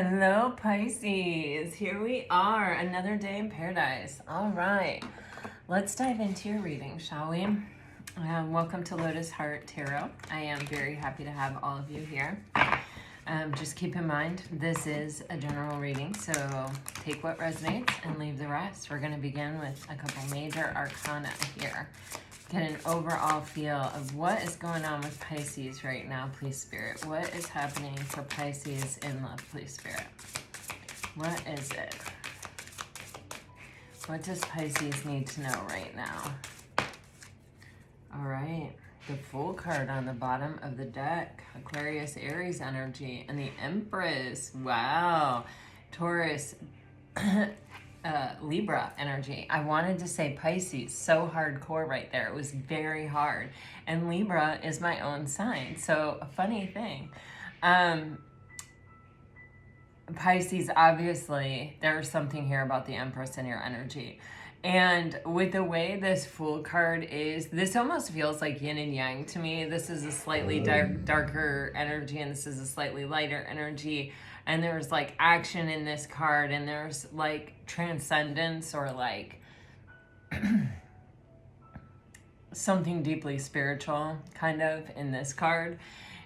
Hello, Pisces. Here we are, another day in paradise. All right, let's dive into your reading, shall we? Welcome to Lotus Heart Tarot. I am very happy to have all of you here. Just keep in mind, this is a general reading, so take what resonates and leave the rest. We're going to begin with a couple major arcana here. Get an overall feel of what is going on with Pisces right now, please, Spirit. What is happening for Pisces in love, please, Spirit? What is it? What does Pisces need to know right now? All right. The Fool card on the bottom of the deck. Aquarius, Aries energy. And the Empress. Wow. Taurus, Libra energy. I wanted to say Pisces, so hardcore right there. It was very hard. And Libra is my own sign. So a funny thing. Pisces, obviously, there's something here about the Empress in your energy. And with the way this Fool card is, this almost feels like yin and yang to me. This is a slightly darker energy, and this is a slightly lighter energy. And there's like action in this card, and there's like transcendence or like something deeply spiritual kind of in this card.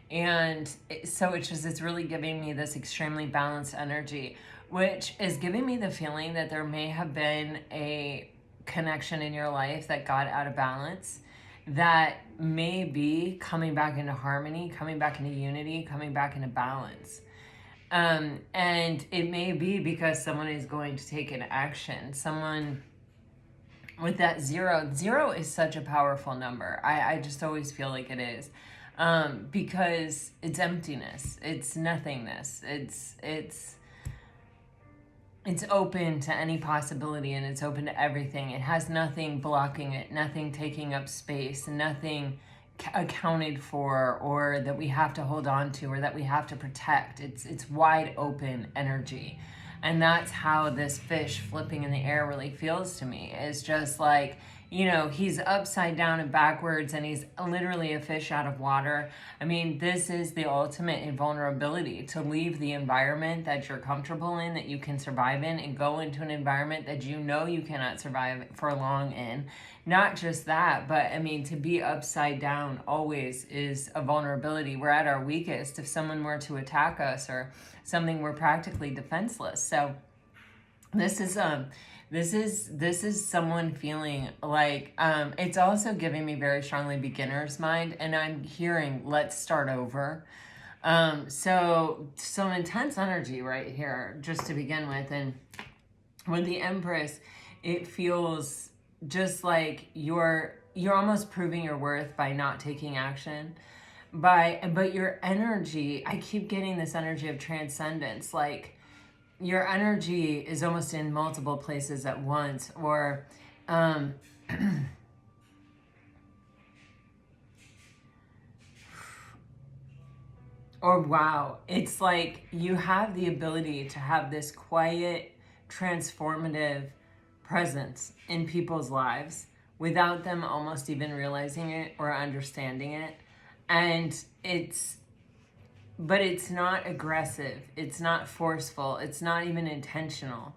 And so it's really giving me this extremely balanced energy, which is giving me the feeling that there may have been a connection in your life that got out of balance, that may be coming back into harmony, coming back into unity, coming back into balance. And it may be because someone is going to take an action. Someone with that zero is such a powerful number. I just always feel like it is. Because it's emptiness, it's nothingness, it's open to any possibility, and it's open to everything. It has nothing blocking it, nothing taking up space, nothing accounted for, or that we have to hold on to, or that we have to protect. It's wide open energy. And that's how this fish flipping in the air really feels to me. It's just like, you know, he's upside down and backwards, and he's literally a fish out of water. I mean, this is the ultimate invulnerability, to leave the environment that you're comfortable in, that you can survive in, and go into an environment that you know you cannot survive for long in. Not just that, but I mean, to be upside down always is a vulnerability. We're at our weakest if someone were to attack us or something, we're practically defenseless. So this is someone feeling like, it's also giving me very strongly beginner's mind, and I'm hearing let's start over. So some intense energy right here just to begin with. And with the Empress, it feels just like you're almost proving your worth by not taking action. But your energy, I keep getting this energy of transcendence, like your energy is almost in multiple places at once, or or wow, it's like you have the ability to have this quiet, transformative presence in people's lives without them almost even realizing it or understanding it. And but it's not aggressive, it's not forceful, it's not even intentional.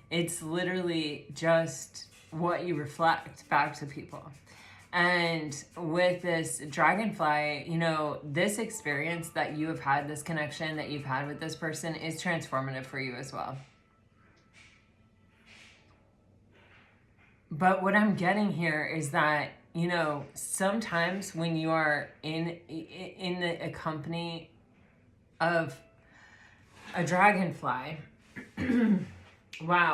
It's literally just what you reflect back to people. And with this dragonfly, you know, this experience that you have had, this connection that you've had with this person is transformative for you as well. But what I'm getting here is that, you know, sometimes when you are in a company of a dragonfly, wow,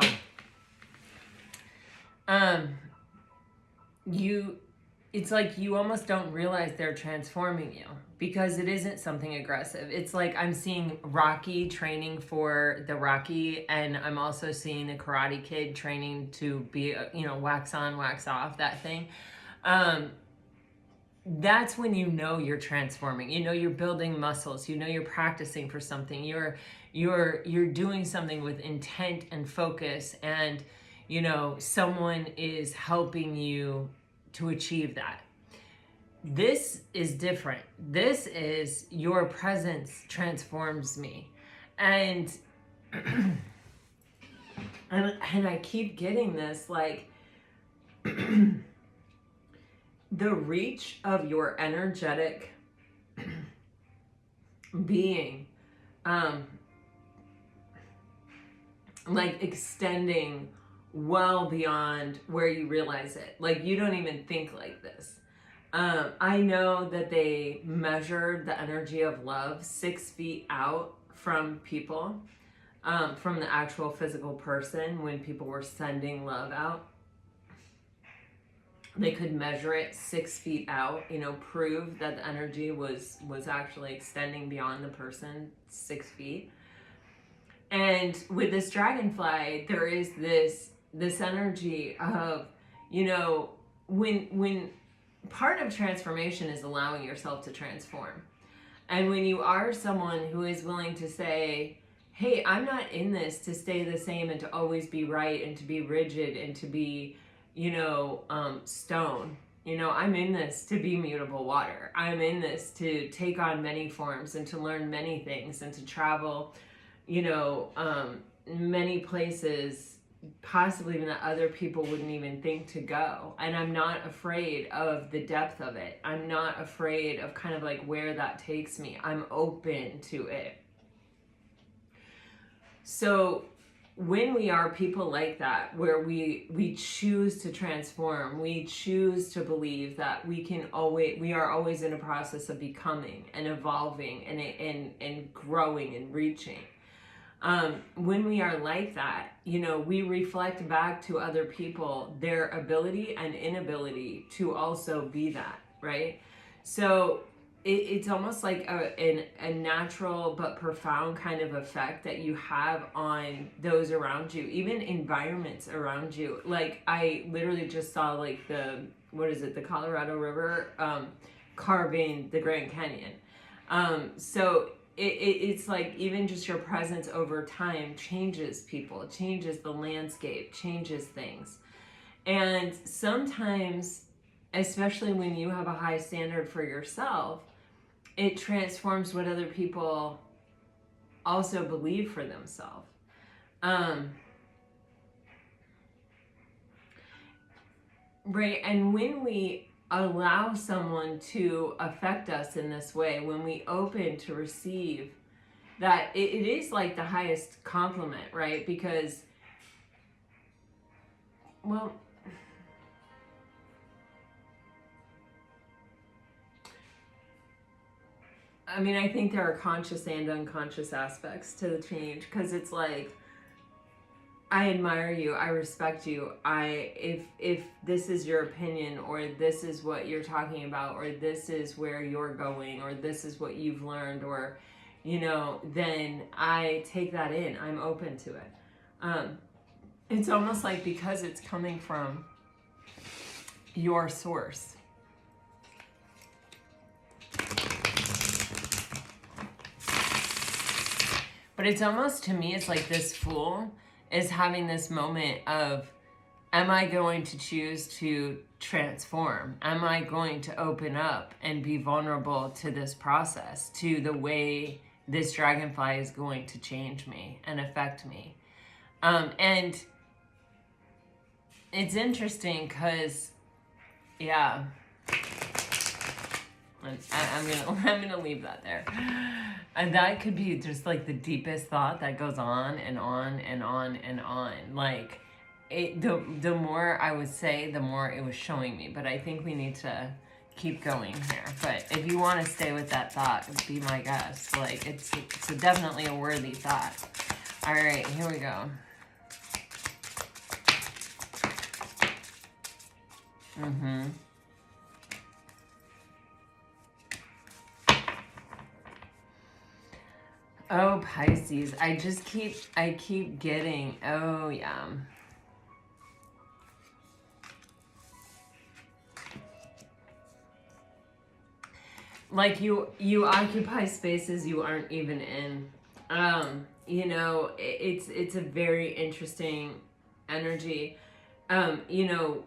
it's like you almost don't realize they're transforming you, because it isn't something aggressive. It's like I'm seeing Rocky training for the Rocky, and I'm also seeing the Karate Kid training to be, you know, wax on, wax off, that thing. That's when you know you're transforming. You know you're building muscles. You know you're practicing for something. You're doing something with intent and focus, and you know someone is helping you to achieve that. This is different. This is your presence transforms me. And and I keep getting this, like, the reach of your energetic being, like, extending well beyond where you realize it. Like, you don't even think like this. I know that they measured the energy of love 6 feet out from people, from the actual physical person. When people were sending love out, they could measure it 6 feet out, you know, prove that the energy was actually extending beyond the person 6 feet. And with this dragonfly, there is this energy of, you know, when part of transformation is allowing yourself to transform. And when you are someone who is willing to say, hey, I'm not in this to stay the same and to always be right and to be rigid and to be, you know, stone. You know, I'm in this to be mutable water. I'm in this to take on many forms and to learn many things and to travel, you know, many places, possibly even that other people wouldn't even think to go. And I'm not afraid of the depth of it. I'm not afraid of kind of like where that takes me. I'm open to it. So when we are people like that, where we choose to transform, we choose to believe that we are always in a process of becoming and evolving and growing and reaching. When we are like that, you know, we reflect back to other people their ability and inability to also be that, right? So it's almost like a natural but profound kind of effect that you have on those around you, even environments around you. Like, I literally just saw, like, the Colorado River carving the Grand Canyon. So it's like even just your presence over time changes people, changes the landscape, changes things. And sometimes, especially when you have a high standard for yourself, it transforms what other people also believe for themselves. Right, and when we allow someone to affect us in this way, when we open to receive that, it is like the highest compliment, right? Because, well, I mean, I think there are conscious and unconscious aspects to the change, because it's like, I admire you, I respect you, if this is your opinion, or this is what you're talking about, or this is where you're going, or this is what you've learned, or, you know, then I take that in, I'm open to it. It's almost like, because it's coming from your source. But it's almost, to me, it's like this fool is having this moment of, am I going to choose to transform? Am I going to open up and be vulnerable to this process, to the way this dragonfly is going to change me and affect me? And it's interesting because, yeah, I'm gonna leave that there. And that could be just like the deepest thought that goes on and on and on and on. Like, the more I would say, the more it was showing me. But I think we need to keep going here. But if you want to stay with that thought, be my guest. Like, it's definitely a worthy thought. All right, here we go. Oh, Pisces. I keep getting, oh yeah. Like, you occupy spaces you aren't even in. You know, it's a very interesting energy. You know,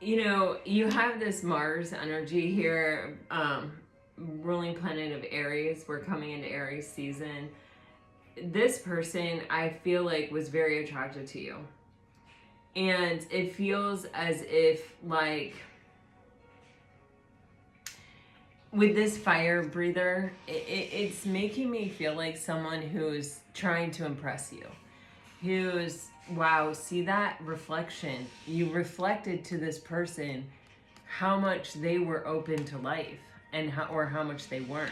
you know, you have this Mars energy here, ruling planet of Aries. We're coming into Aries season. This person, I feel like, was very attracted to you. And it feels as if, like, with this fire breather, it's making me feel like someone who's trying to impress you. Who's, wow, see that reflection? You reflected to this person how much they were open to life and how much they weren't.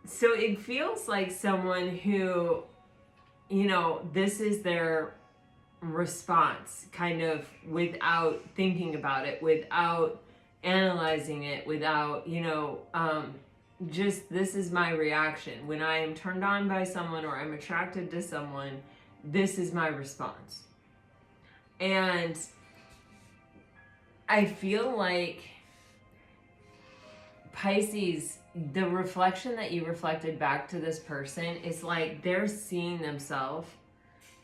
So it feels like someone who, you know, this is their response, kind of without thinking about it, without analyzing it, without, you know, just this is my reaction. When I am turned on by someone or I'm attracted to someone, this is my response. And I feel like Pisces, the reflection that you reflected back to this person is like they're seeing themselves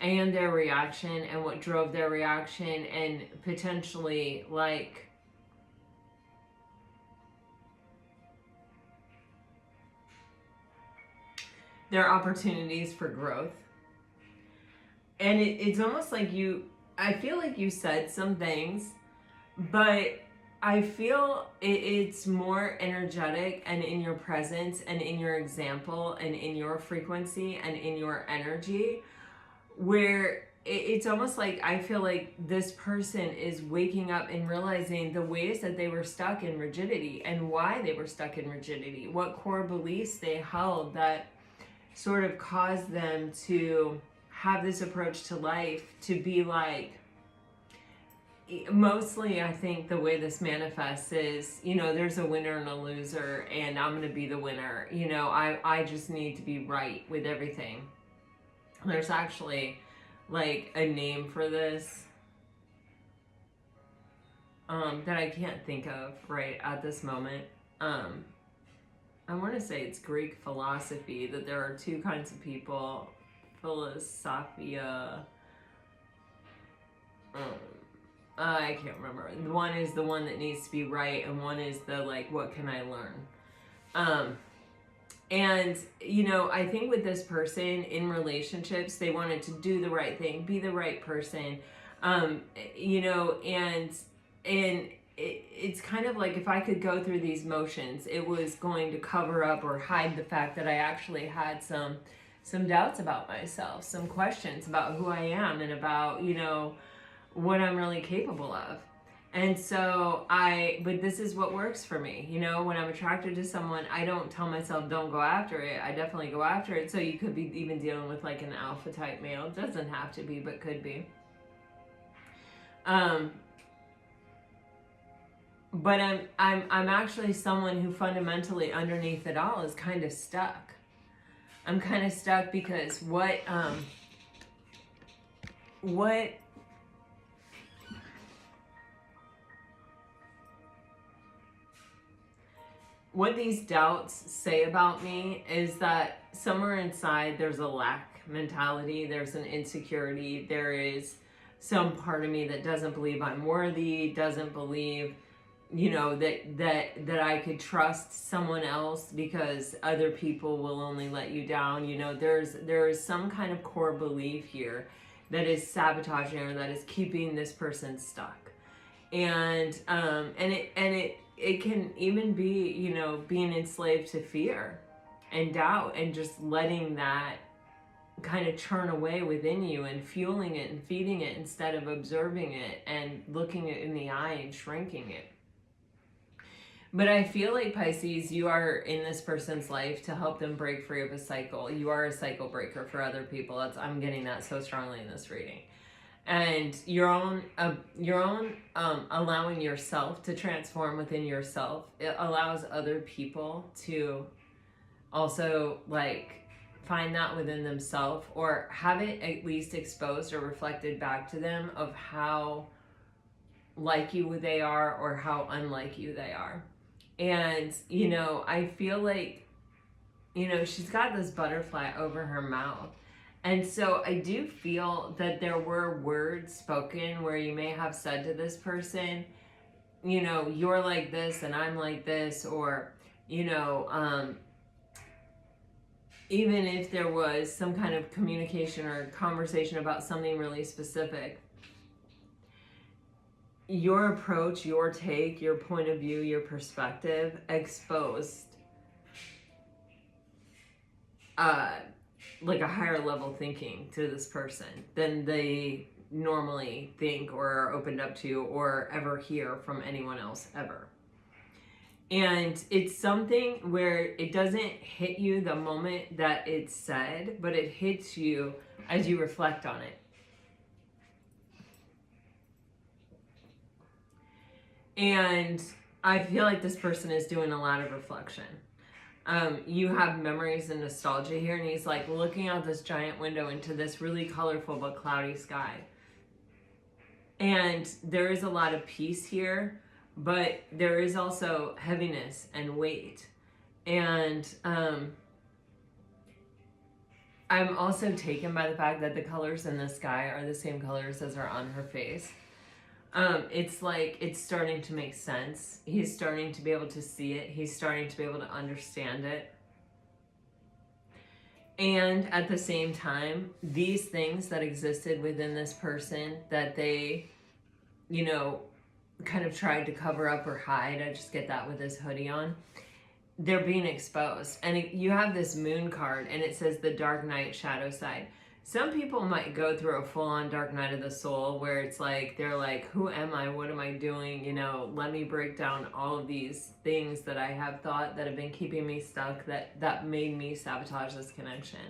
and their reaction and what drove their reaction, and potentially like their opportunities for growth. And it's almost like I feel like you said some things, but I feel it's more energetic and in your presence and in your example and in your frequency and in your energy, where it's almost like I feel like this person is waking up and realizing the ways that they were stuck in rigidity and why they were stuck in rigidity, what core beliefs they held that sort of caused them to have this approach to life, to be like, mostly I think the way this manifests is, you know, there's a winner and a loser, and I'm going to be the winner. You know, I just need to be right with everything. There's actually like a name for this that I can't think of right at this moment. I want to say it's Greek philosophy, that there are two kinds of people, philosophia, I can't remember. One is the one that needs to be right, and one is the like, what can I learn? And, you know, I think with this person in relationships, they wanted to do the right thing, be the right person, you know, and it's kind of like if I could go through these motions, it was going to cover up or hide the fact that I actually had some doubts about myself, some questions about who I am and about, you know, what I'm really capable of. And so but this is what works for me. You know, when I'm attracted to someone, I don't tell myself, don't go after it. I definitely go after it. So you could be even dealing with like an alpha type male. It doesn't have to be, but could be. But I'm actually someone who fundamentally underneath it all is kind of stuck. I'm kind of stuck because what these doubts say about me is that somewhere inside there's a lack mentality, there's an insecurity, there is some part of me that doesn't believe I'm worthy, doesn't believe, you know, that I could trust someone else because other people will only let you down. You know, there is some kind of core belief here that is sabotaging or that is keeping this person stuck. And it can even be, you know, being enslaved to fear and doubt and just letting that kind of churn away within you and fueling it and feeding it instead of observing it and looking it in the eye and shrinking it. But I feel like, Pisces, you are in this person's life to help them break free of a cycle. You are a cycle breaker for other people. I'm getting that so strongly in this reading. And your own allowing yourself to transform within yourself, it allows other people to also like find that within themselves, or have it at least exposed or reflected back to them of how like you they are or how unlike you they are. And, you know, I feel like you know, she's got this butterfly over her mouth. And so I do feel that there were words spoken where you may have said to this person, you know, you're like this and I'm like this, or, you know, even if there was some kind of communication or conversation about something really specific, your approach, your take, your point of view, your perspective exposed like a higher level thinking to this person than they normally think or are opened up to or ever hear from anyone else ever. And it's something where it doesn't hit you the moment that it's said, but it hits you as you reflect on it. And I feel like this person is doing a lot of reflection. You have memories and nostalgia here, and he's like looking out this giant window into this really colorful but cloudy sky. And there is a lot of peace here, but there is also heaviness and weight. And I'm also taken by the fact that the colors in the sky are the same colors as are on her face. It's like it's starting to make sense. He's starting to be able to see it. He's starting to be able to understand it. And at the same time, these things that existed within this person that they, you know, kind of tried to cover up or hide, I just get that with this hoodie on, they're being exposed. And you have this moon card and it says the dark night, shadow side. Some people might go through a full-on dark night of the soul where it's like, they're like, who am I? What am I doing? You know, let me break down all of these things that I have thought that have been keeping me stuck, that made me sabotage this connection.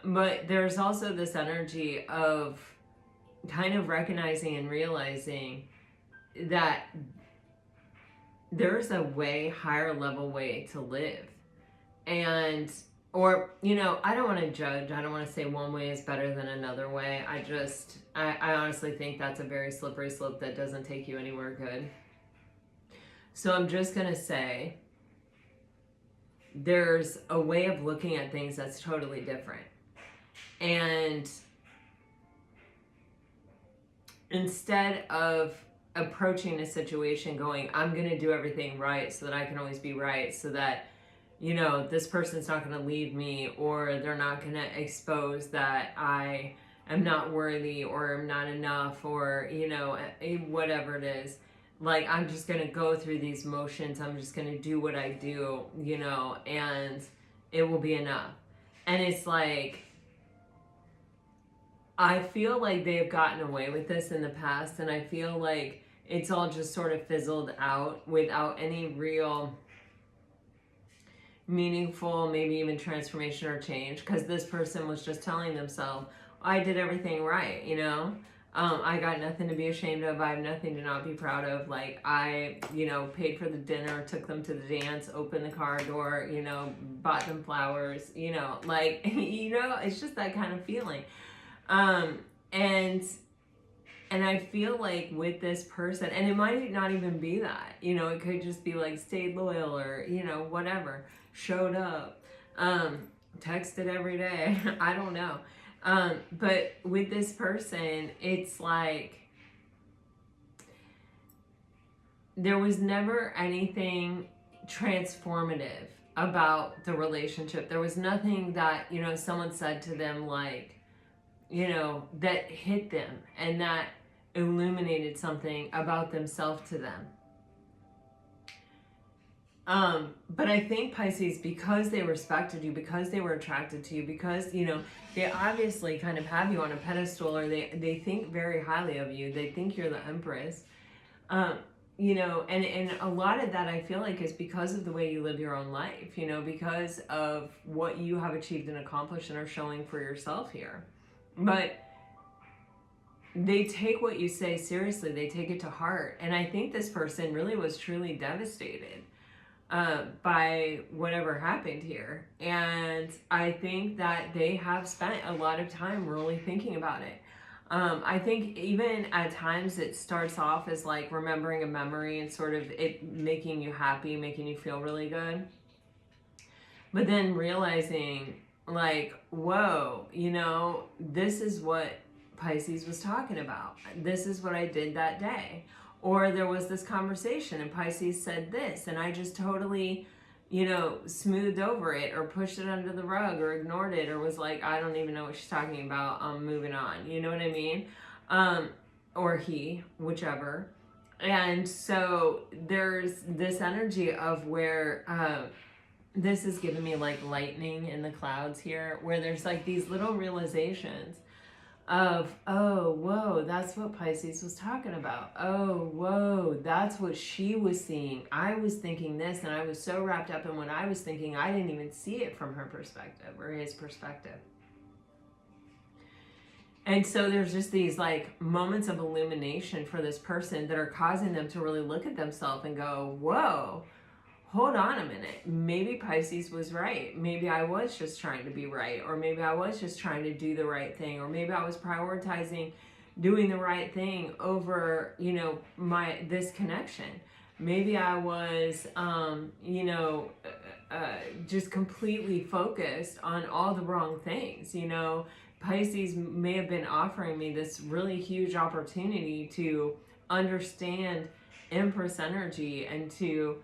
But there's also this energy of kind of recognizing and realizing that there's a way higher level way to live. And or, you know, I don't want to judge. I don't want to say one way is better than another way. I honestly think that's a very slippery slope that doesn't take you anywhere good. So I'm just going to say there's a way of looking at things that's totally different. And instead of approaching a situation going, I'm going to do everything right so that I can always be right, so that, you know, this person's not going to leave me, or they're not going to expose that I am not worthy or am not enough, or, you know, whatever it is. Like, I'm just going to go through these motions. I'm just going to do what I do, you know, and it will be enough. And it's like, I feel like they have gotten away with this in the past, and I feel like it's all just sort of fizzled out without any real meaningful, maybe even transformation or change, because this person was just telling themselves, I did everything right, you know, I got nothing to be ashamed of, I have nothing to not be proud of, like, I, you know, paid for the dinner, took them to the dance, opened the car door, you know, bought them flowers, you know, like, you know, it's just that kind of feeling. And I feel like with this person, and it might not even be that, you know, it could just be like stayed loyal, or, you know, whatever, showed up, texted every day, I don't know. But with this person, it's like there was never anything transformative about the relationship. There was nothing that, you know, someone said to them, like, you know, that hit them and that illuminated something about themselves to them. But I think, Pisces, because they respected you, because they were attracted to you, because, you know, they obviously kind of have you on a pedestal, or they think very highly of you. They think you're the Empress. You know, and a lot of that I feel like is because of the way you live your own life, you know, because of what you have achieved and accomplished and are showing for yourself here. But they take what you say seriously. They take it to heart. And I think this person really was truly devastated by whatever happened here. And I think that they have spent a lot of time really thinking about it. I think even at times it starts off as like remembering a memory and sort of it making you happy, making you feel really good. But then realizing, like, whoa, this is what Pisces was talking about. This is what I did that day. Or there was this conversation and Pisces said this, and I just totally, smoothed over it or pushed it under the rug or ignored it or was like, I don't even know what she's talking about. I'm moving on. You know what I mean? Or he, whichever. And so there's this energy of where this is giving me like lightning in the clouds here, where there's like these little realizations of, oh, whoa, that's what Pisces was talking about. Oh, whoa, that's what she was seeing. I was thinking this, and I was so wrapped up in what I was thinking, I didn't even see it from her perspective or his perspective. And so there's just these like moments of illumination for this person that are causing them to really look at themselves and go, whoa, hold on a minute. Maybe Pisces was right. Maybe I was just trying to be right. Or maybe I was just trying to do the right thing. Or maybe I was prioritizing doing the right thing over, this connection. Maybe I was, just completely focused on all the wrong things, Pisces may have been offering me this really huge opportunity to understand Empress energy and to,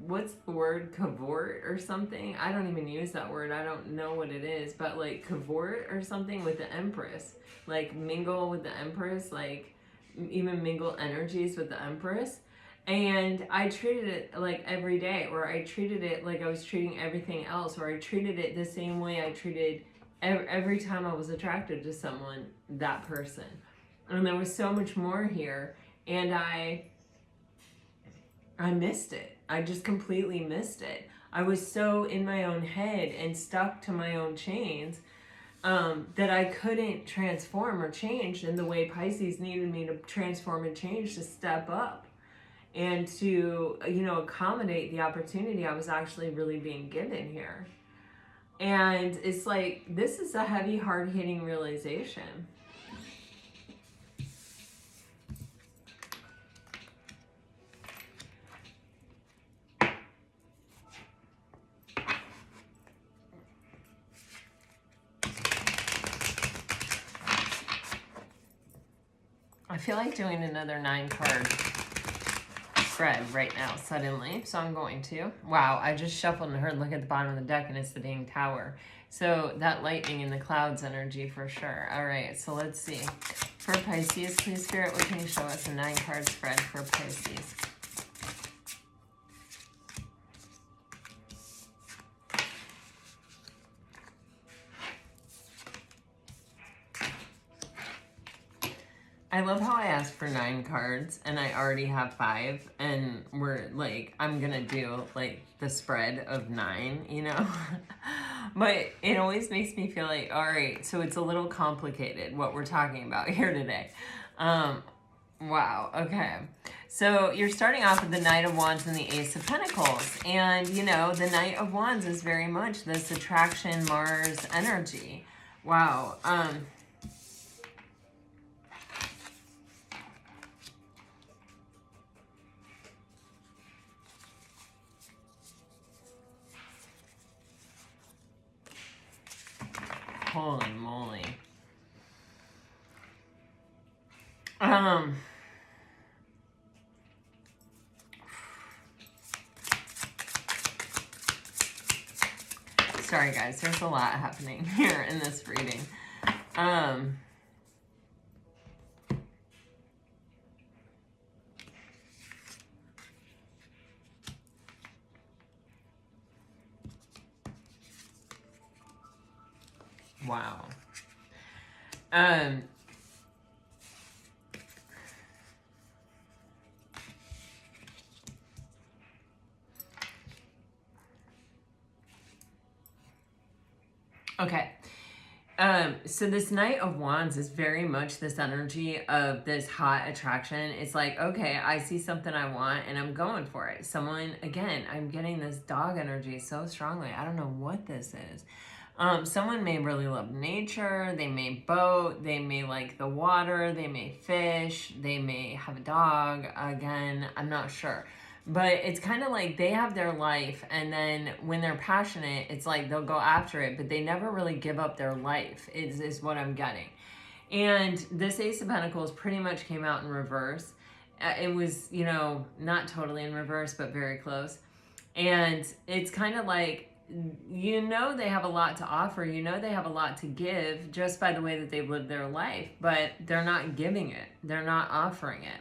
what's the word, cavort or something? I don't even use that word. I don't know what it is, but like cavort or something with the Empress, like mingle with the Empress, like even mingle energies with the Empress. And I treated it like every day, or I treated it like I was treating everything else, or I treated it the same way I treated every time I was attracted to someone, that person. And there was so much more here, and I missed it. I just completely missed it. I was so in my own head and stuck to my own chains that I couldn't transform or change in the way Pisces needed me to transform and change to step up and to, accommodate the opportunity I was actually really being given here. And it's like, this is a heavy, hard-hitting realization. I feel like doing another 9-card spread right now suddenly, so I'm going to. Wow, I just shuffled and heard look at the bottom of the deck and it's the dang tower. So that lightning in the clouds energy for sure. All right, so let's see. For Pisces, please Spirit, what can you show us a 9-card spread for Pisces? I love how I asked for 9 cards and I already have 5, and we're like, I'm gonna do like the spread of 9, but it always makes me feel like, all right, so it's a little complicated what we're talking about here today. Wow, okay. So you're starting off with the Knight of Wands and the Ace of Pentacles, and the Knight of Wands is very much this attraction Mars energy. Wow. Holy moly. Sorry guys, there's a lot happening here in this reading. Wow. Okay. So this Knight of Wands is very much this energy of this hot attraction. It's like, okay, I see something I want and I'm going for it. Someone, again, I'm getting this dog energy so strongly. I don't know what this is. Someone may really love nature, they may boat, they may like the water, they may fish, they may have a dog. Again, I'm not sure. But it's kind of like they have their life, and then when they're passionate, it's like they'll go after it, but they never really give up their life, is what I'm getting. And this Ace of Pentacles pretty much came out in reverse. It was, you know, not totally in reverse, but very close. And it's kind of like, you know, they have a lot to offer. You know, they have a lot to give just by the way that they've lived their life, but they're not giving it. They're not offering it.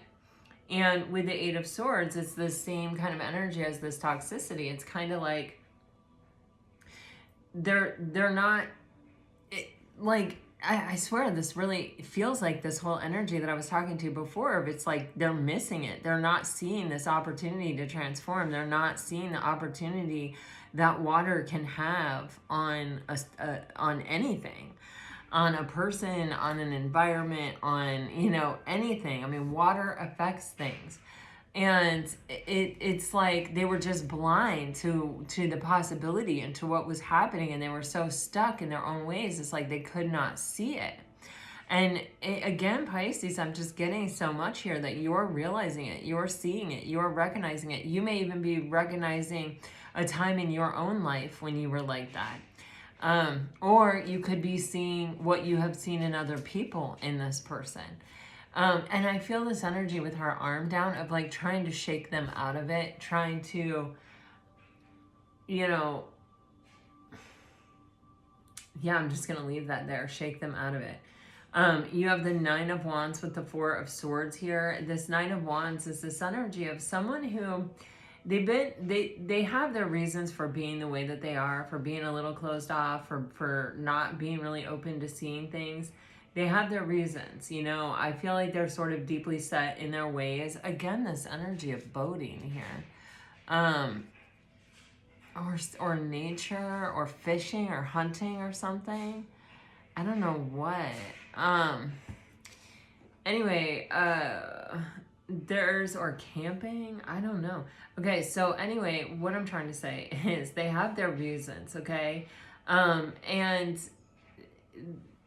And with the Eight of Swords, it's the same kind of energy as this toxicity. It's kind of like they're not, like, I swear this really feels like this whole energy that I was talking to before. It's like they're missing it. They're not seeing this opportunity to transform. They're not seeing the opportunity that water can have on anything. On a person, on an environment, on, you know, anything. I mean, water affects things. And it's like they were just blind to the possibility and to what was happening, and they were so stuck in their own ways. It's like they could not see it. And again, Pisces, I'm just getting so much here that you're realizing it, you're seeing it, you're recognizing it. You may even be recognizing a time in your own life when you were like that. Or you could be seeing what you have seen in other people in this person. And I feel this energy with her arm down of like trying to shake them out of it, trying to, you know, yeah, I'm just going to leave that there, shake them out of it. You have the Nine of Wands with the Four of Swords here. This Nine of Wands is this energy of someone who they have their reasons for being the way that they are, for being a little closed off, for not being really open to seeing things. They have their reasons, you know. I feel like they're sort of deeply set in their ways. Again, this energy of boating here. Or nature, or fishing, or hunting, or something. I don't know what. Anyway, or camping, I don't know. Okay, so anyway, what I'm trying to say is they have their reasons, okay? And,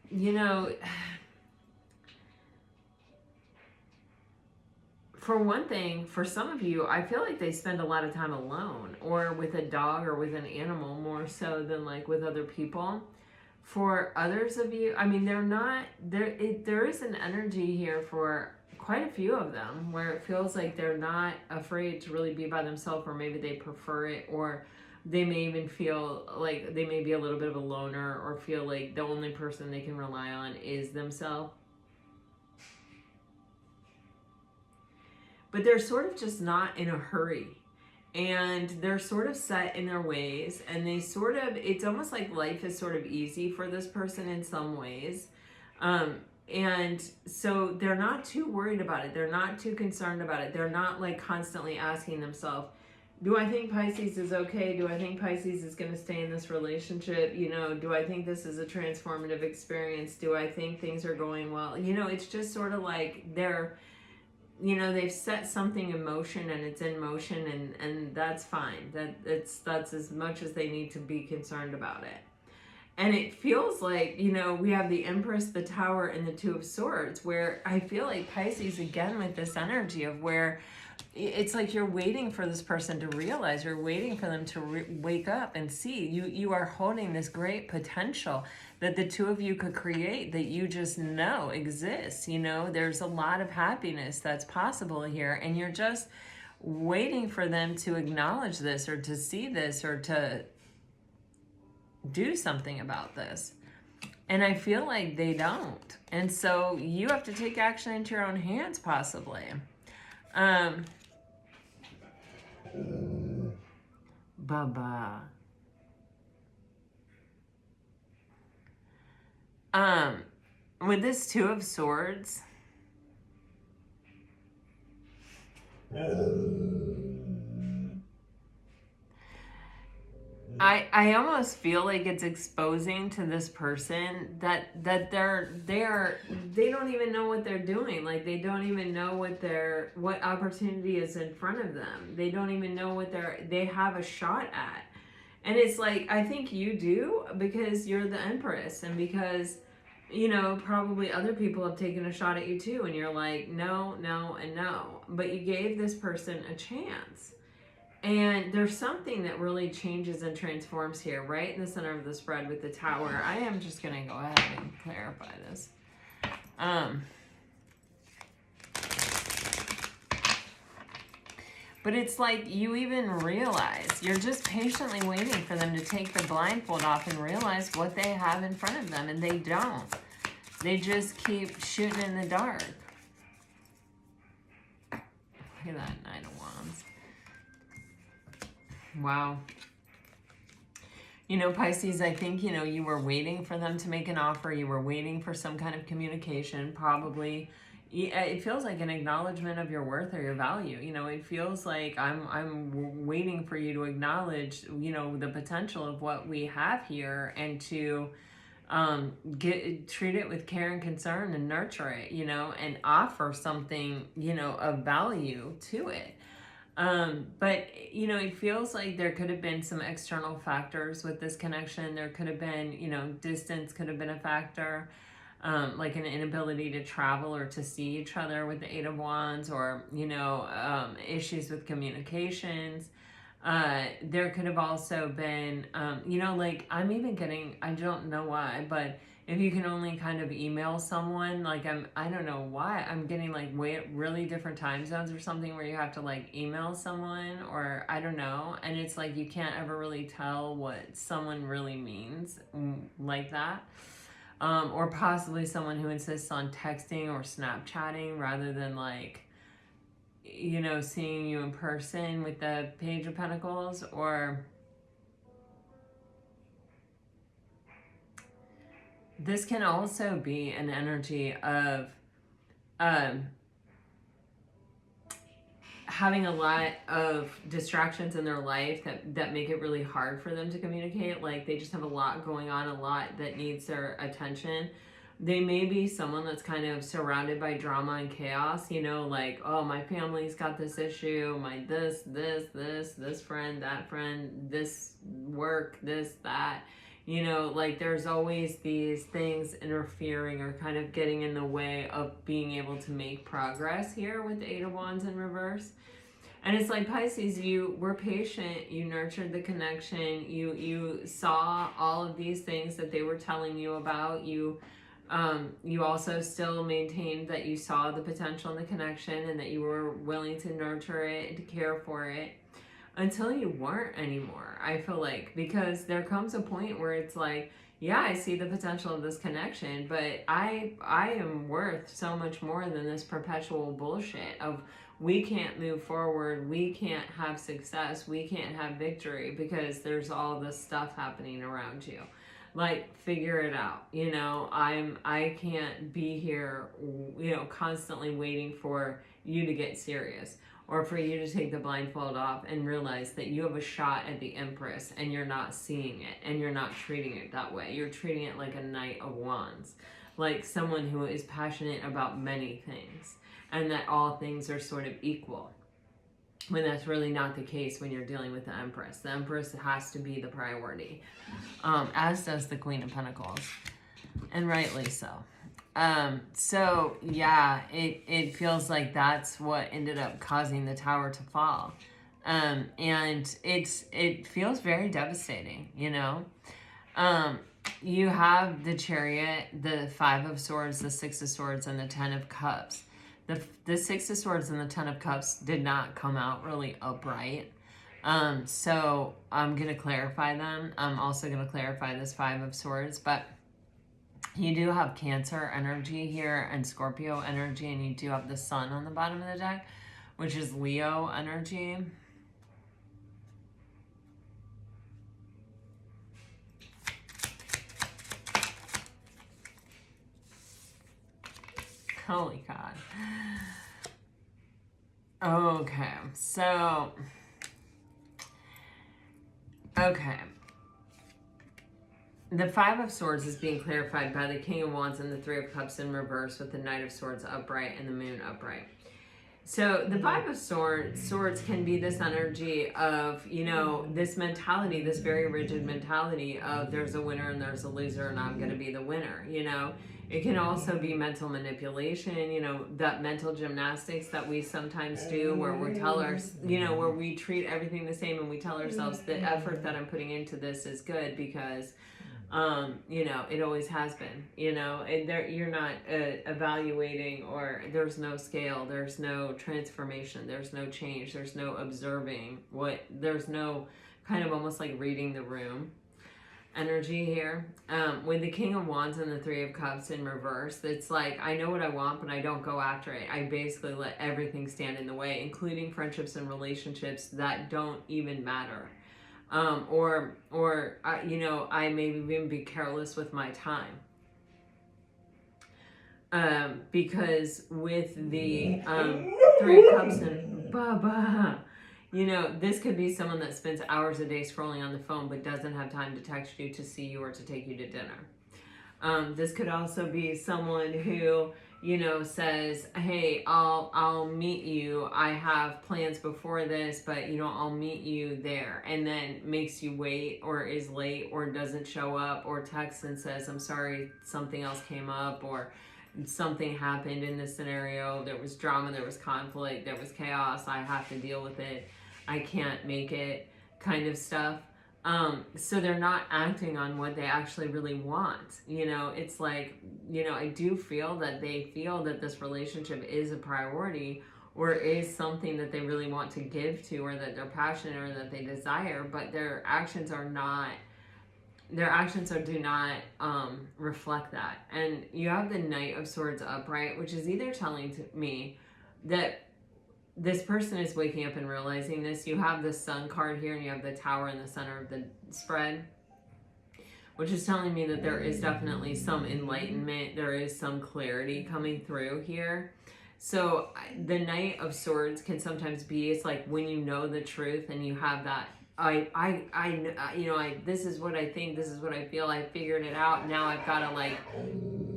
you know, for one thing, for some of you, I feel like they spend a lot of time alone or with a dog or with an animal more so than like with other people. For others of you, I mean, there is an energy here for quite a few of them where it feels like they're not afraid to really be by themselves, or maybe they prefer it, or they may even feel like they may be a little bit of a loner, or feel like the only person they can rely on is themselves. But they're sort of just not in a hurry. And they're sort of set in their ways, and they sort of, it's almost like life is sort of easy for this person in some ways. And so they're not too worried about it. They're not too concerned about it. They're not like constantly asking themselves, do I think Pisces is okay? Do I think Pisces is going to stay in this relationship? You know, do I think this is a transformative experience? Do I think things are going well? You know, it's just sort of like they're, you know, they've set something in motion, and it's in motion, and that's fine. That's as much as they need to be concerned about it. And it feels like, you know, we have the Empress, the Tower, and the Two of Swords, where I feel like Pisces, again, with this energy of where it's like you're waiting for this person to realize, you're waiting for them to wake up and see. You are holding this great potential that the two of you could create, that you just know exists. You know, there's a lot of happiness that's possible here, and you're just waiting for them to acknowledge this, or to see this, or to do something about this. And I feel like they don't. And so you have to take action into your own hands, possibly. Baba. With this Two of Swords, I almost feel like it's exposing to this person that they don't even know what they're doing. Like, they don't even know what opportunity is in front of them. They don't even know what they have a shot at. And it's like, I think you do, because you're the Empress, and because, you know, probably other people have taken a shot at you too, and you're like, no, no, and no. But you gave this person a chance. And there's something that really changes and transforms here, right in the center of the spread with the Tower. I am just going to go ahead and clarify this. But it's like you even realize, you're just patiently waiting for them to take the blindfold off and realize what they have in front of them, and they don't. They just keep shooting in the dark. Look at that Knight of Wands. Wow. You know, Pisces, I think, you know, you were waiting for them to make an offer. You were waiting for some kind of communication, probably. It feels like an acknowledgement of your worth or your value. You know, it feels like I'm waiting for you to acknowledge, you know, the potential of what we have here, and to treat it with care and concern and nurture it, you know, and offer something, you know, of value to it. But, you know, it feels like there could have been some external factors with this connection. There could have been, you know, distance could have been a factor, like an inability to travel or to see each other with the Eight of Wands, or, you know, issues with communications. There could have also been, you know, like I'm even getting, I don't know why, but if you can only kind of email someone, like I don't know why, I'm getting like really different time zones or something where you have to like email someone, or I don't know. And it's like, you can't ever really tell what someone really means like that. Or possibly someone who insists on texting or Snapchatting rather than like, you know, seeing you in person with the Page of Pentacles. Or this can also be an energy of having a lot of distractions in their life that make it really hard for them to communicate. Like they just have a lot going on, a lot that needs their attention. They may be someone that's kind of surrounded by drama and chaos, you know, like, oh, my family's got this issue, my this friend, that friend, this work, this, that. You know, like there's always these things interfering or kind of getting in the way of being able to make progress here with the Eight of Wands in reverse. And it's like, Pisces, you were patient, you nurtured the connection, you saw all of these things that they were telling you about. You also still maintained that you saw the potential in the connection and that you were willing to nurture it and to care for it, until you weren't anymore, I feel like. Because there comes a point where it's like, yeah, I see the potential of this connection, but I am worth so much more than this perpetual bullshit of we can't move forward, we can't have success, we can't have victory because there's all this stuff happening around you. Like, figure it out, you know. I can't be here, you know, constantly waiting for you to get serious, or for you to take the blindfold off and realize that you have a shot at the Empress and you're not seeing it, and you're not treating it that way. You're treating it like a Knight of Wands, like someone who is passionate about many things and that all things are sort of equal, when that's really not the case when you're dealing with the Empress. The Empress has to be the priority, as does the Queen of Pentacles, and rightly so. So yeah, it feels like that's what ended up causing the Tower to fall. And it feels very devastating, you know. You have the Chariot, the Five of Swords, the Six of Swords, and the Ten of Cups. The Six of Swords and the Ten of Cups did not come out really upright. So I'm going to clarify them. I'm also going to clarify this Five of Swords, but you do have Cancer energy here and Scorpio energy, and you do have the Sun on the bottom of the deck, which is Leo energy. Holy God. Okay, so, okay. The Five of Swords is being clarified by the King of Wands and the Three of Cups in reverse, with the Knight of Swords upright and the Moon upright. So the vibe of swords can be this energy of, you know, this mentality, this very rigid mentality of there's a winner and there's a loser and I'm going to be the winner, you know. It can also be mental manipulation, you know, that mental gymnastics that we sometimes do where we tell where we treat everything the same and we tell ourselves the effort that I'm putting into this is good because you know, it always has been, you know, you're not evaluating, or there's no scale, there's no transformation, there's no change, there's no observing there's no kind of almost like reading the room energy here. With the King of Wands and the Three of Cups in reverse, it's like, I know what I want, but I don't go after it. I basically let everything stand in the way, including friendships and relationships that don't even matter. You know, I may even be careless with my time. Because with the Three of Cups and you know, this could be someone that spends hours a day scrolling on the phone but doesn't have time to text you, to see you, or to take you to dinner. This could also be someone who, you know, says, hey, I'll meet you. I have plans before this, but, you know, I'll meet you there. And then makes you wait, or is late, or doesn't show up, or texts and says, I'm sorry, something else came up, or something happened in this scenario. There was drama, there was conflict, there was chaos. I have to deal with it. I can't make it, kind of stuff. So they're not acting on what they actually really want. You know, it's like, you know, I do feel that they feel that this relationship is a priority, or is something that they really want to give to, or that they're passionate, or that they desire, but their actions do not reflect that. And you have the Knight of Swords upright, which is either telling to me that this person is waking up and realizing this. You have the Sun card here, and you have the Tower in the center of the spread, which is telling me that there is definitely some enlightenment, there is some clarity coming through here. So the Knight of Swords can sometimes be, it's like when you know the truth and you have that, this is what I think, this is what I feel, I figured it out, now I've got to like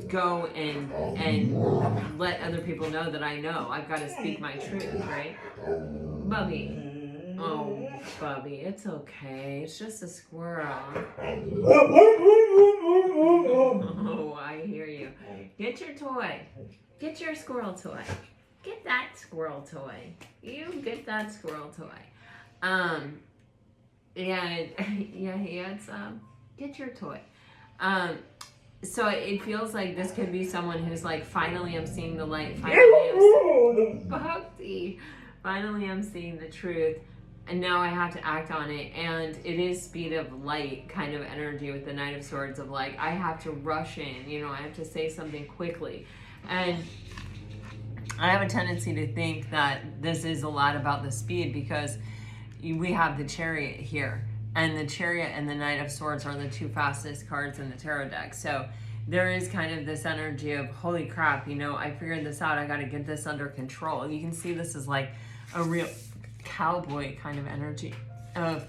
go and let other people know that I know. I've got to speak my truth, right? Bubby. Oh, Bubby, it's okay. It's just a squirrel. Oh, I hear you. Get your toy. Get your squirrel toy. Get that squirrel toy. You get that squirrel toy. It's get your toy. So it feels like this could be someone who's like, finally I'm seeing the light, finally I'm seeing the truth, and now I have to act on it. And it is speed of light kind of energy with the Knight of Swords, of like, I have to rush in, you know, I have to say something quickly. And I have a tendency to think that this is a lot about the speed, because we have the Chariot here, and the Chariot and the Knight of Swords are the two fastest cards in the tarot deck. So there is kind of this energy of, holy crap, you know, I figured this out, I got to get this under control. You can see this is like a real cowboy kind of energy of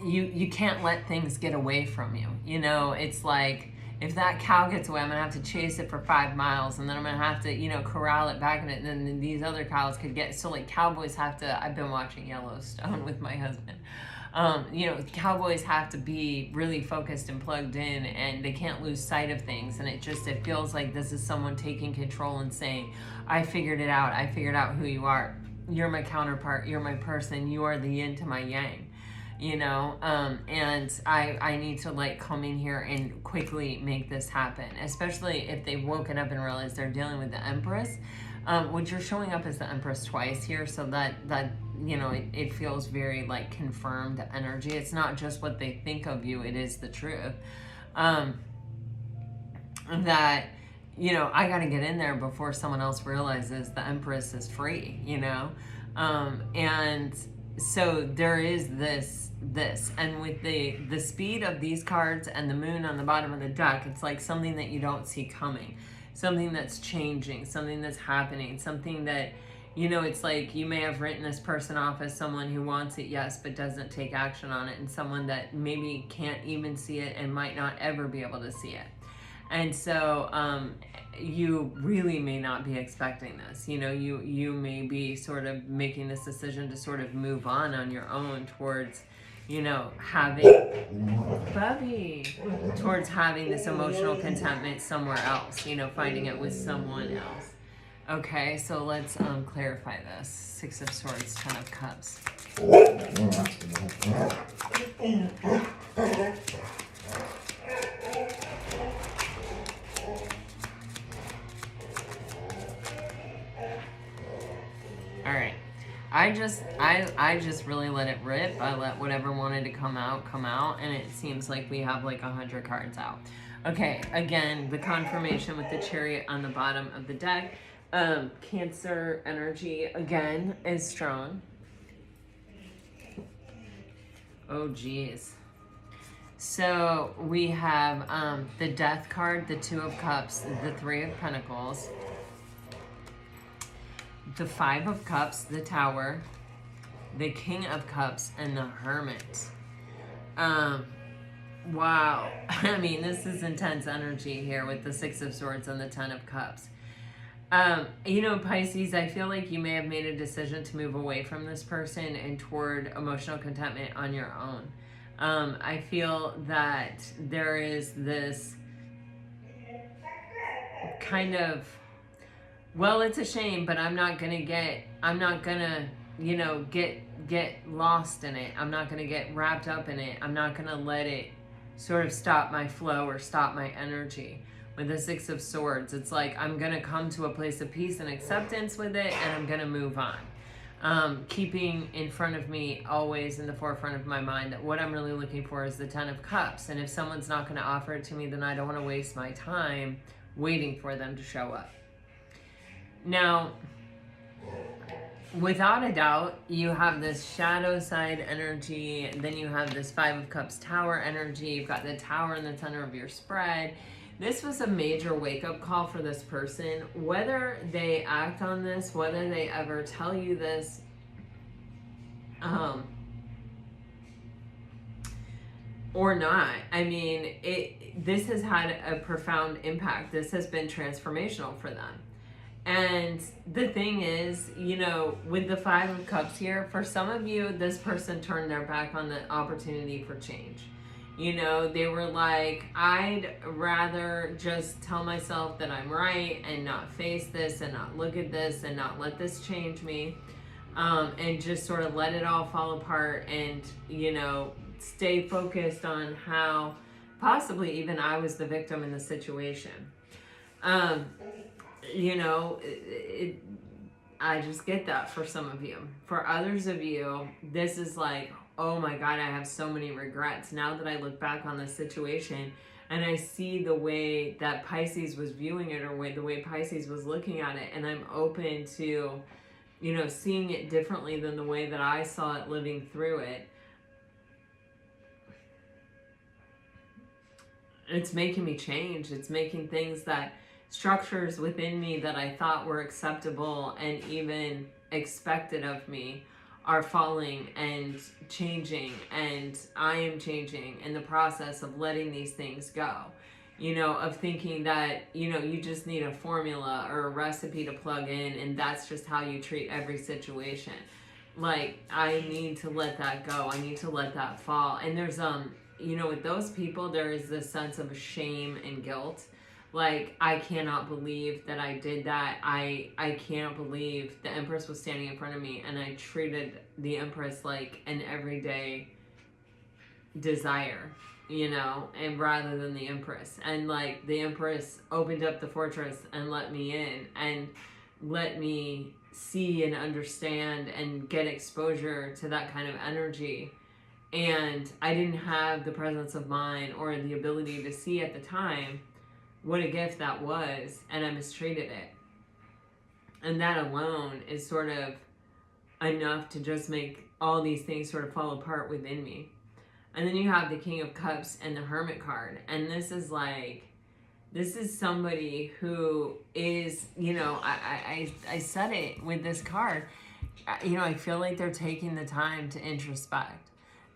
you can't let things get away from you. You know, it's like, if that cow gets away, I'm going to have to chase it for 5 miles, and then I'm going to have to, you know, corral it back in it, and then these other cows could get, so like cowboys have to, I've been watching Yellowstone with my husband. You know, cowboys have to be really focused and plugged in, and they can't lose sight of things. And it feels like this is someone taking control and saying, I figured it out. I figured out who you are. You're my counterpart. You're my person. You are the yin to my yang. You know, and I need to like come in here and quickly make this happen, especially if they've woken up and realized they're dealing with the Empress, which you're showing up as the Empress twice here. So that you know, it feels very like confirmed energy. It's not just what they think of you, it is the truth. That, you know, I got to get in there before someone else realizes the Empress is free, you know, and so there is this, and with the speed of these cards and the moon on the bottom of the deck, it's like something that you don't see coming, something that's changing, something that's happening, something that You know, it's like you may have written this person off as someone who wants it, yes, but doesn't take action on it, and someone that maybe can't even see it and might not ever be able to see it. And so you really may not be expecting this. You know, you may be sort of making this decision to sort of move on your own towards, you know, towards having this emotional contentment somewhere else, you know, finding it with someone else. Okay, so let's clarify this. Six of Swords, Ten of Cups. All right. I just really let it rip. I let whatever wanted to come out, and it seems like we have like 100 cards out. Okay, again, the confirmation with the Chariot on the bottom of the deck. Cancer energy again is strong. Oh geez. So we have the Death card, the Two of Cups, the Three of Pentacles, the Five of Cups, the Tower, the King of Cups, and the Hermit. Wow. I mean, this is intense energy here with the Six of Swords and the Ten of Cups. You know, Pisces, I feel like you may have made a decision to move away from this person and toward emotional contentment on your own. I feel that there is this kind of, well, it's a shame, but I'm not gonna, you know, get lost in it. I'm not gonna get wrapped up in it. I'm not gonna let it sort of stop my flow or stop my energy. With the Six of Swords, it's like I'm gonna come to a place of peace and acceptance with it, and I'm gonna move on. Keeping in front of me, always in the forefront of my mind, that what I'm really looking for is the Ten of Cups. And if someone's not gonna offer it to me, then I don't wanna waste my time waiting for them to show up. Now, without a doubt, you have this shadow side energy, then you have this Five of Cups Tower energy, you've got the Tower in the center of your spread. This was a major wake-up call for this person. Whether they act on this, whether they ever tell you this, or not, I mean, this has had a profound impact. This has been transformational for them. And the thing is, you know, with the Five of Cups here, for some of you, this person turned their back on the opportunity for change. You know, they were like, I'd rather just tell myself that I'm right and not face this and not look at this and not let this change me, and just sort of let it all fall apart and, you know, stay focused on how possibly even I was the victim in the situation. You know, I just get that for some of you. For others of you, this is like, oh my God, I have so many regrets now that I look back on this situation and I see the way that Pisces was viewing it, or the way Pisces was looking at it, and I'm open to, you know, seeing it differently than the way that I saw it, living through it. It's making me change. It's making things that, structures within me that I thought were acceptable and even expected of me, are falling and changing, and I am changing in the process of letting these things go. You know, of thinking that, you know, you just need a formula or a recipe to plug in and that's just how you treat every situation. Like, I need to let that go. I need to let that fall. And there's, you know, with those people, there is this sense of shame and guilt. Like, I cannot believe that I did that. I can't believe the Empress was standing in front of me and I treated the Empress like an everyday desire, you know, and rather than the Empress. And like, the Empress opened up the fortress and let me in and let me see and understand and get exposure to that kind of energy. And I didn't have the presence of mind or the ability to see at the time what a gift that was, and I mistreated it. And that alone is sort of enough to just make all these things sort of fall apart within me. And then you have the King of Cups and the Hermit card. And this is like, This is somebody who is, you know, I said it with this card. You know, I feel like they're taking the time to introspect.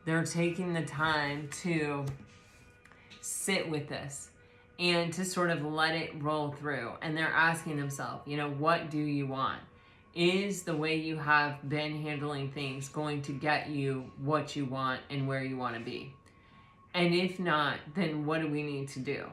They're taking the time to sit with this and to sort of let it roll through. And they're asking themselves, you know, what do you want? Is the way you have been handling things going to get you what you want and where you want to be? And if not, then what do we need to do?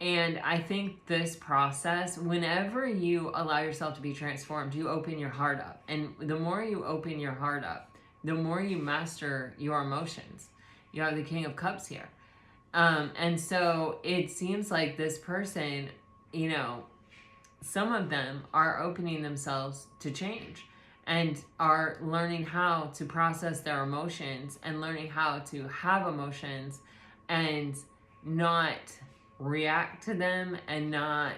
And I think this process, whenever you allow yourself to be transformed, you open your heart up. And the more you open your heart up, the more you master your emotions. You have the King of Cups here. And so it seems like this person, you know, some of them are opening themselves to change and are learning how to process their emotions and learning how to have emotions and not react to them and not,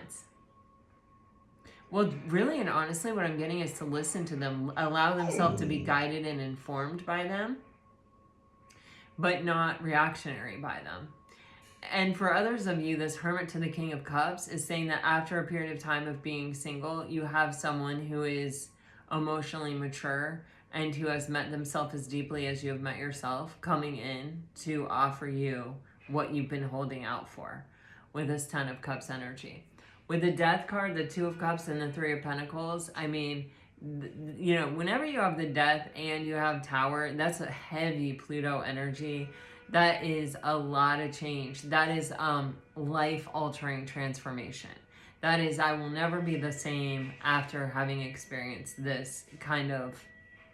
well, really and honestly, what I'm getting is to listen to them, allow themselves to be guided and informed by them, but not reactionary by them. And for others of you, this Hermit to the King of Cups is saying that after a period of time of being single, you have someone who is emotionally mature and who has met themselves as deeply as you have met yourself, coming in to offer you what you've been holding out for with this Ten of Cups energy. With the Death card, the Two of Cups, and the Three of Pentacles, I mean, you know, whenever you have the Death and you have Tower, that's a heavy Pluto energy. That is a lot of change. That is life-altering transformation. That is, I will never be the same after having experienced this kind of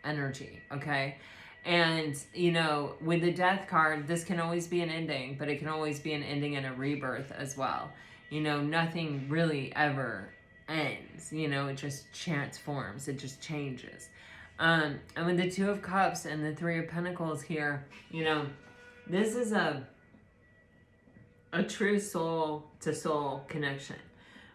energy, okay? And, you know, with the Death card, this can always be an ending, but it can always be an ending and a rebirth as well. You know, nothing really ever ends. You know, it just transforms. It just changes. And with the Two of Cups and the Three of Pentacles here, you know, this is a true soul-to-soul connection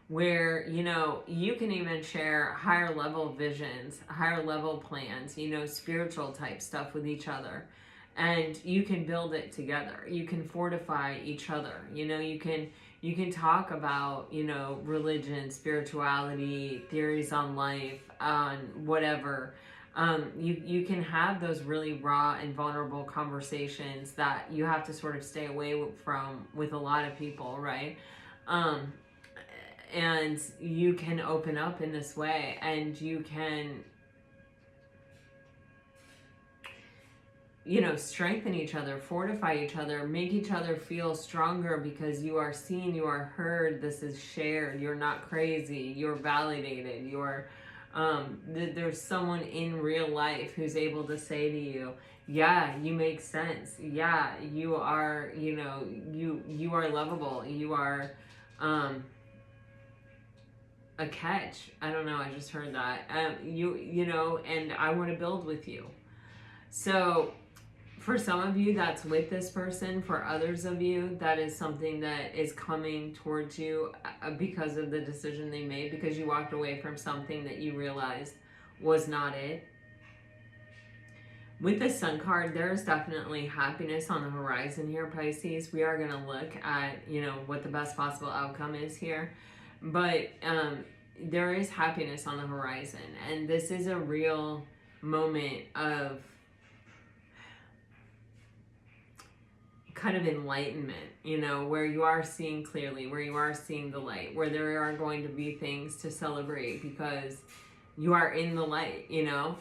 where, you know, you can even share higher level visions, higher level plans, you know, spiritual type stuff with each other. And you can build it together. You can fortify each other. You know, you can talk about, you know, religion, spirituality, theories on life, on whatever. You can have those really raw and vulnerable conversations that you have to sort of stay away from with a lot of people, right? And you can open up in this way, and you can, you know, strengthen each other, fortify each other, make each other feel stronger because you are seen, you are heard, this is shared, you're not crazy, you're validated, you're there's someone in real life who's able to say to you, yeah, you make sense. Yeah, you are, you know, you are lovable. You are a catch. I don't know, I just heard that. You know, and I want to build with you. So for some of you, that's with this person. For others of you, that is something that is coming towards you because of the decision they made, because you walked away from something that you realized was not it. With the Sun card, there is definitely happiness on the horizon here, Pisces. We are going to look at, you know, what the best possible outcome is here. But there is happiness on the horizon. And this is a real moment of kind of enlightenment, you know, where you are seeing clearly, where you are seeing the light, where there are going to be things to celebrate because you are in the light, you know.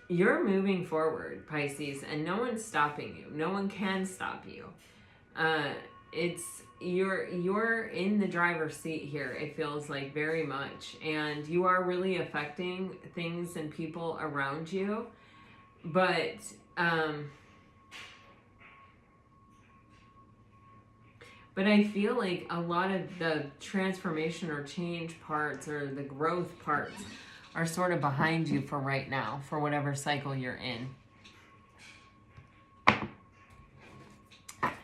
You're moving forward, Pisces, and no one's stopping you. No one can stop you. You're in the driver's seat here, it feels like, very much, and you are really affecting things and people around you. But I feel like a lot of the transformation or change parts or the growth parts are sort of behind you for right now, for whatever cycle you're in.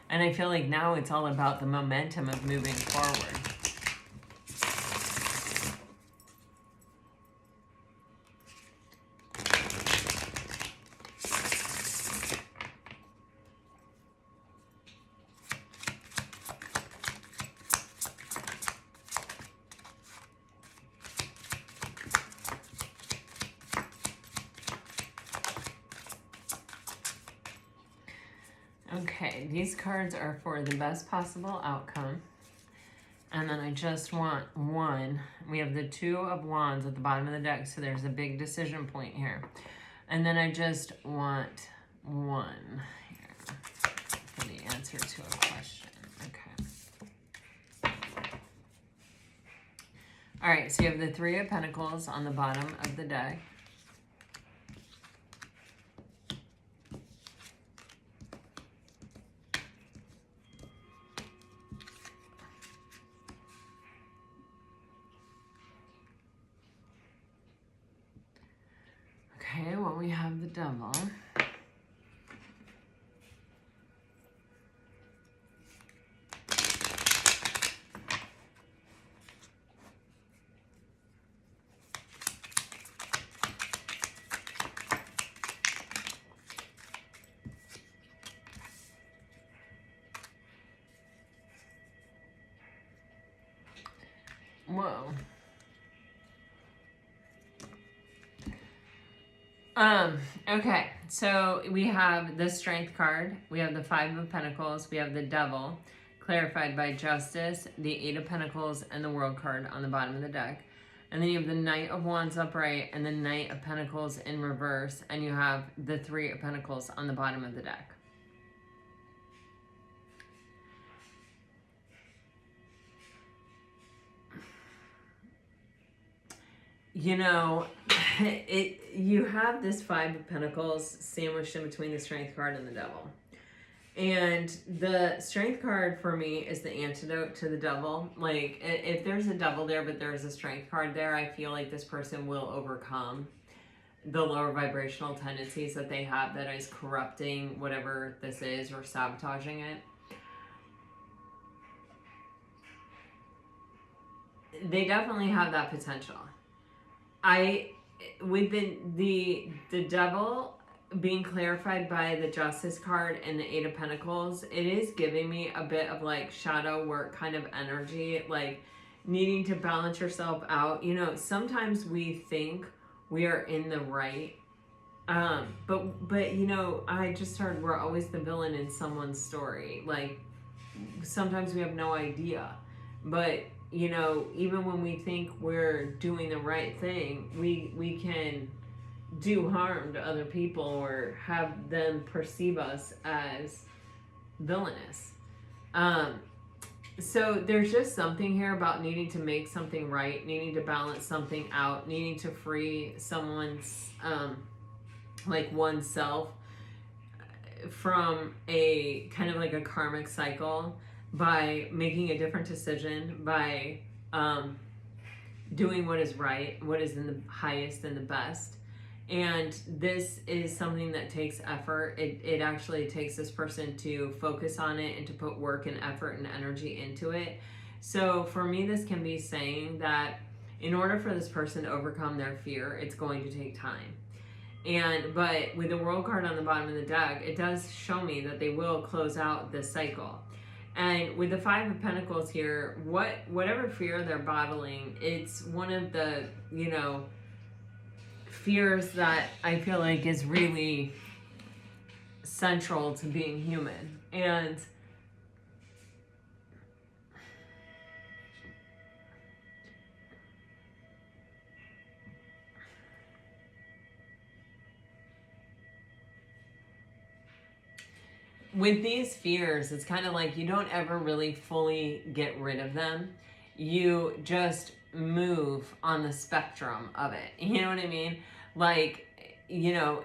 And I feel like now it's all about the momentum of moving forward. Okay, these cards are for the best possible outcome. And then I just want one. We have the Two of Wands at the bottom of the deck, so there's a big decision point here. And then I just want one here for the answer to a question. Okay. All right, so you have the Three of Pentacles on the bottom of the deck. Okay, well, we have the Devil. Whoa. Okay, so we have the Strength card, we have the Five of Pentacles, we have the Devil, clarified by Justice, the Eight of Pentacles, and the World card on the bottom of the deck. And then you have the Knight of Wands upright and the Knight of Pentacles in reverse, and you have the Three of Pentacles on the bottom of the deck. You know, you have this Five of Pentacles sandwiched in between the Strength card and the Devil. And the Strength card for me is the antidote to the Devil. Like, if there's a Devil there, but there's a Strength card there, I feel like this person will overcome the lower vibrational tendencies that they have that is corrupting whatever this is or sabotaging it. They definitely have that potential. With the Devil being clarified by the Justice card and the Eight of Pentacles, it is giving me a bit of like shadow work kind of energy, like needing to balance yourself out. You know, sometimes we think we are in the right, but you know, I just heard we're always the villain in someone's story. Like, sometimes we have no idea, but you know, even when we think we're doing the right thing, we can do harm to other people or have them perceive us as villainous. So there's just something here about needing to make something right, needing to balance something out, needing to free someone's, like oneself from a kind of like a karmic cycle by making a different decision, by doing what is right, what is in the highest and the best. And this is something that takes effort. It actually takes this person to focus on it and to put work and effort and energy into it. So for me, this can be saying that in order for this person to overcome their fear, it's going to take time. But with the World card on the bottom of the deck, it does show me that they will close out this cycle. And with the Five of Pentacles here, whatever fear they're battling, it's one of the, you know, fears that I feel like is really central to being human. And with these fears, it's kind of like you don't ever really fully get rid of them. You just move on the spectrum of it. You know what I mean? Like, you know,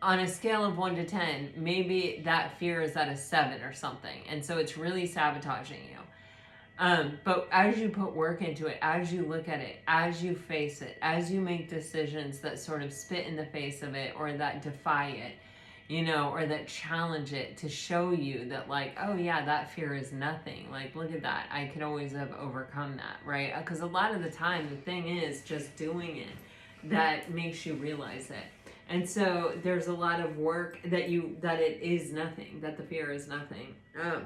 on a scale of 1 to 10, maybe that fear is at a 7 or something. And so it's really sabotaging you. But as you put work into it, as you look at it, as you face it, as you make decisions that sort of spit in the face of it or that defy it, you know, or that challenge it to show you that like, oh yeah, that fear is nothing. Like, look at that. I could always have overcome that, right? Because a lot of the time, the thing is just doing it that makes you realize it. And so there's a lot of work that it is nothing, that the fear is nothing.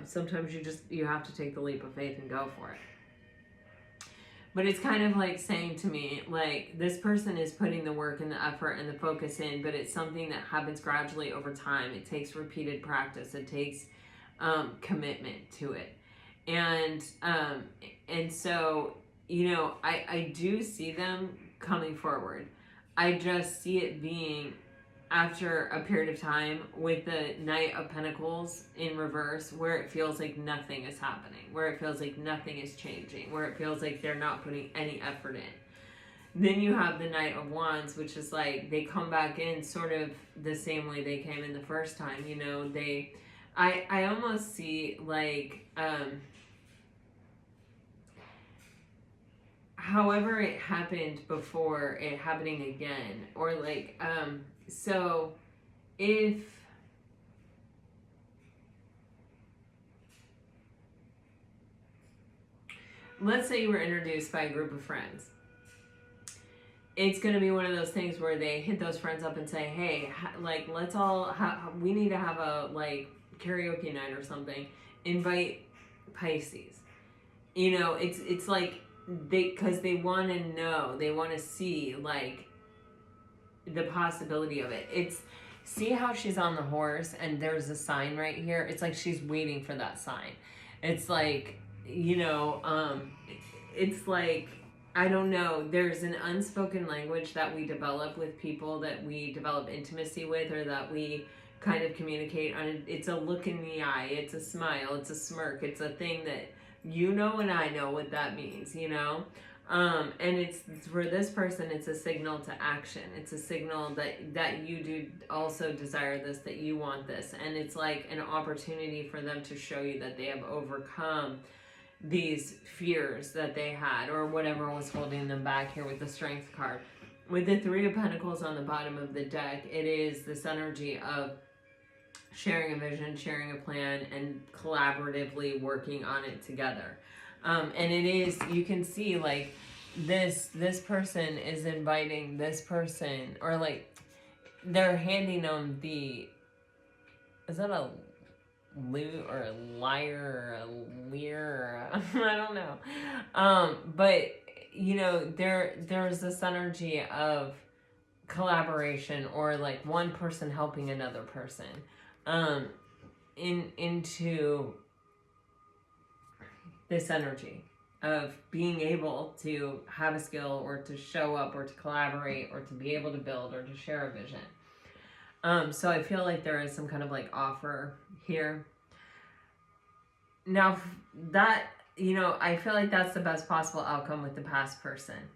Sometimes you have to take the leap of faith and go for it. But it's kind of like saying to me, like, this person is putting the work and the effort and the focus in, but it's something that happens gradually over time. It takes repeated practice. It takes commitment to it. And so, you know, I do see them coming forward. I just see it being after a period of time with the Knight of Pentacles in reverse, where it feels like nothing is happening, where it feels like nothing is changing, where it feels like they're not putting any effort in. Then you have the Knight of Wands, which is like they come back in sort of the same way they came in the first time. You know, I almost see like, however it happened before, it happening again, or like, so if, let's say you were introduced by a group of friends, it's going to be one of those things where they hit those friends up and say, hey, like, let's all, we need to have a, like, karaoke night or something. Invite Pisces. You know, it's like, because they want to know, they want to see, like, the possibility of it. It's, see how she's on the horse and there's a sign right here? It's like she's waiting for that sign. It's like, you know, it's like, I don't know, there's an unspoken language that we develop with people that we develop intimacy with, or that we kind of communicate on. It's a look in the eye, it's a smile, it's a smirk, it's a thing that you know and I know what that means, you know? And it's for this person, it's a signal to action. It's a signal that you do also desire this, that you want this. And it's like an opportunity for them to show you that they have overcome these fears that they had, or whatever was holding them back here with the Strength card. With the Three of Pentacles on the bottom of the deck, it is this energy of sharing a vision, sharing a plan, and collaboratively working on it together. And it is, you can see like this person is inviting this person, or like they're handing them the, is that a lute or a lyre or a leer? Or I don't know. But you know, there's this energy of collaboration, or like one person helping another person into this energy of being able to have a skill, or to show up, or to collaborate, or to be able to build, or to share a vision. So I feel like there is some kind of like offer here. Now that, you know, I feel like that's the best possible outcome with the past person.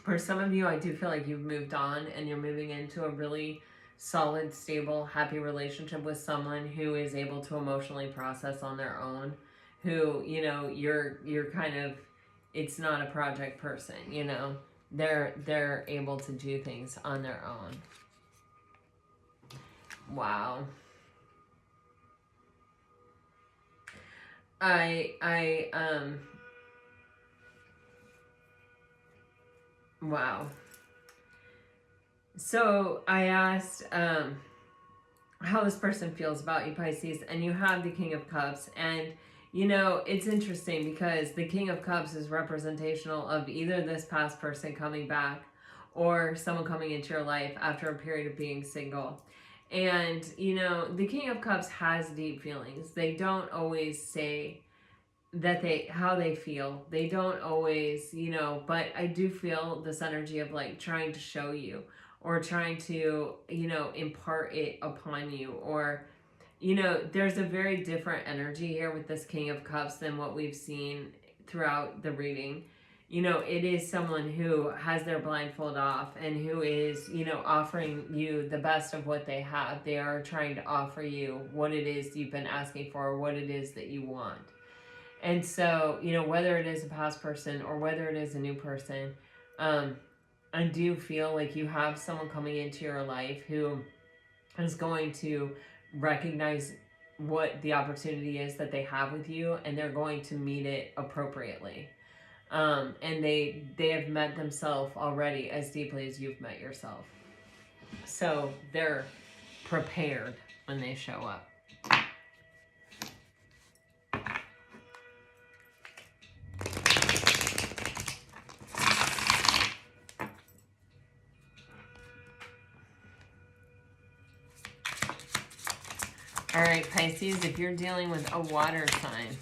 For some of you, I do feel like you've moved on and you're moving into a really solid, stable, happy relationship with someone who is able to emotionally process on their own, who, you know, you're kind of, it's not a project person, you know, they're able to do things on their own. Wow. Wow. So I asked how this person feels about you, Pisces, and you have the King of Cups. And, you know, it's interesting because the King of Cups is representational of either this past person coming back, or someone coming into your life after a period of being single. And, you know, the King of Cups has deep feelings. They don't always say that how they feel. They don't always, you know, but I do feel this energy of like trying to show you, or trying to, you know, impart it upon you, or, you know, there's a very different energy here with this King of Cups than what we've seen throughout the reading. You know, it is someone who has their blindfold off and who is, you know, offering you the best of what they have. They are trying to offer you what it is you've been asking for, what it is that you want. And so, you know, whether it is a past person or whether it is a new person, I do feel like you have someone coming into your life who is going to recognize what the opportunity is that they have with you, and they're going to meet it appropriately. And they have met themselves already as deeply as you've met yourself. So they're prepared when they show up. All right, Pisces, if you're dealing with a water sign,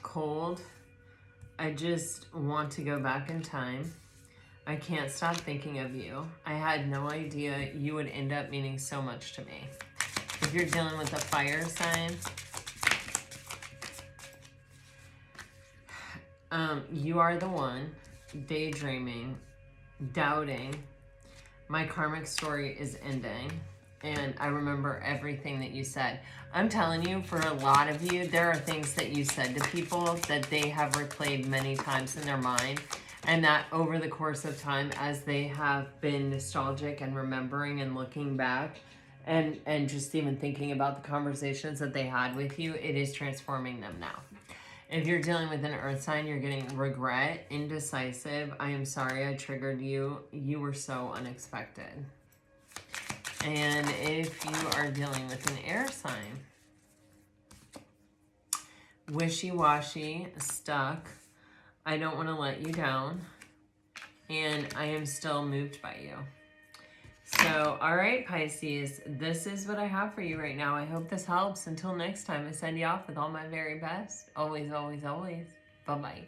cold, I just want to go back in time. I can't stop thinking of you. I had no idea you would end up meaning so much to me. If you're dealing with a fire sign, you are the one, daydreaming, doubting. My karmic story is ending. And I remember everything that you said. I'm telling you, for a lot of you, there are things that you said to people that they have replayed many times in their mind. And that over the course of time, as they have been nostalgic and remembering and looking back and just even thinking about the conversations that they had with you, it is transforming them now. If you're dealing with an earth sign, you're getting regret, indecisive. I am sorry I triggered you. You were so unexpected. And if you are dealing with an air sign, wishy-washy, stuck, I don't want to let you down, and I am still moved by you. So, all right, Pisces, this is what I have for you right now. I hope this helps. Until next time, I send you off with all my very best. Always, always, always. Bye-bye.